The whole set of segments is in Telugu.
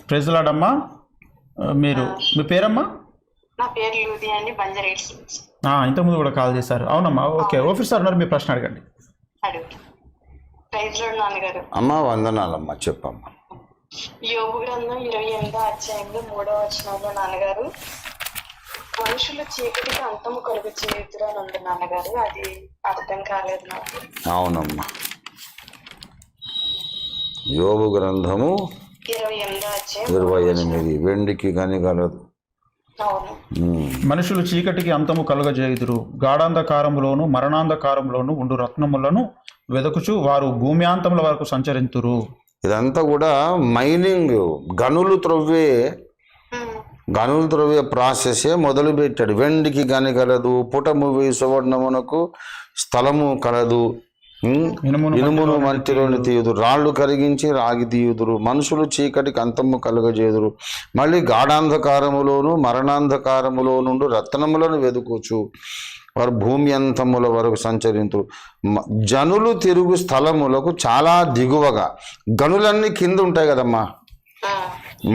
ప్రైజ్ లార్డ్ అమ్మా. మీరు మీ పేరమ్మా? నా పేరు లూది అండి, బంజారేట్స్. ఇంతకుముందు కూడా కాల్ చేశారు. అవునమ్మా. ఓకే, ఆఫీసర్ ఉన్నారు, మీ ప్రశ్న అడగండి. ప్రైజ్ లార్డ్ నాన్నగారు. అమ్మా వందనాలమ్మా, చెప్పమ్మా. యోబు గ్రంథం 28వ అధ్యాయంలో 3వ వచనంలో నాన్నగారు, మనుషులు చీకటికి అంతము కలుగు చేయుదురు అని ఉంది నాన్నగారు. అది అర్థం కాలేదు నాకు. అవునమ్మా, యోబు గ్రంథము 28 వెండికి గనిగలదు. మనుషులు చీకటికి అంతము కలుగజేయుదురు, గాఢాంధకారములోను మరణాంధకారంలోను ఉండు రత్నములను వెదకుచు వారు భూమ్యాంతముల వరకు సంచరింతురు. ఇదంతా కూడా మైనింగ్, గనులు త్రవ్వే ప్రాసెసే మొదలు పెట్టాడు. వెండికి గనిగలదు, పుటము సువర్ణమునకు స్థలము కలదు, ఇనుమును మంటిలోని తీయుదురు, రాళ్ళు కరిగించి రాగి తీయుదురు, మనుషులు చీకటికి అంతము కలుగజేదురు, మళ్ళీ గాఢాంధకారములోను మరణాంధకారములో నుండి రత్నములను వెదుకోచు వారు భూమి అంతముల వరకు సంచరింతురు. జనులు తిరుగు స్థలములకు చాలా దిగువగా, గనులన్నీ కింద ఉంటాయి కదమ్మా,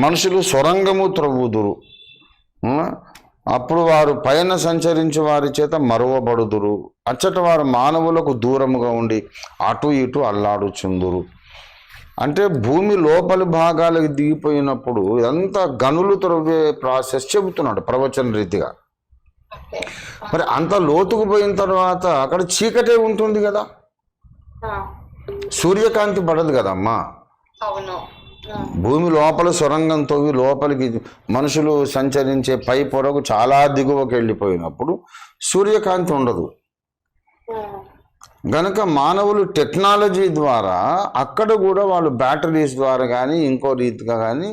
మనుషులు సొరంగము త్రవ్వుదురు, అప్పుడు వారు పైన సంచరించి వారి చేత మరువబడుదురు. అచ్చట వారు మానవులకు దూరముగా ఉండి అటు ఇటు అల్లాడుచుందురు. అంటే భూమి లోపలి భాగాలకు దిగిపోయినప్పుడు ఇదంతా గనులు త్రవ్వే ప్రాసెస్ చెబుతున్నాడు ప్రవచన రీతిగా. మరి అంత లోతుకు పోయిన తర్వాత అక్కడ చీకటే ఉంటుంది కదా, సూర్యకాంతి పడదు కదమ్మా. భూమి లోపల సొరంగం తవ్వి లోపలికి మనుషులు సంచరించే పై పొరకు చాలా దిగువకి వెళ్ళిపోయినప్పుడు సూర్యకాంతి ఉండదు. గనక మానవులు టెక్నాలజీ ద్వారా అక్కడ కూడా వాళ్ళు బ్యాటరీస్ ద్వారా కానీ ఇంకో రీతిగా కానీ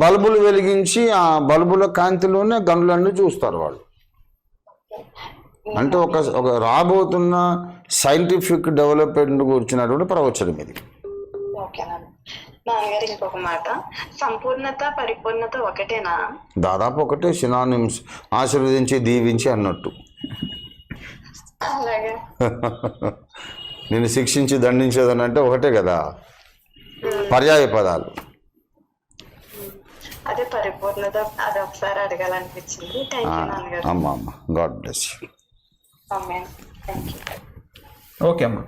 బల్బులు వెలిగించి ఆ బల్బుల కాంతిలోనే గనులన్నీ చూస్తారు వాళ్ళు. అంటే ఒక రాబోతున్న సైంటిఫిక్ డెవలప్మెంట్ గురించినటువంటి ప్రవచనం ఇది. నాన్నగారు ఇంకొక మాట, సంపూర్ణత పరిపూర్ణత ఒకటేనా? దాదాపు ఒకటే, సినానిమ్స్, ఆశీర్వదించి దీవించి అన్నట్టు. నేను శిక్షించి దండించేదని అంటే ఒకటే కదా, పర్యాయ పదాలు. అదే పరిపూర్ణత, అది ఒకసారి అడగాలనిపించింది. అమ్మా, గాడ్ బ్లెస్ యూ. ఓకే అమ్మా.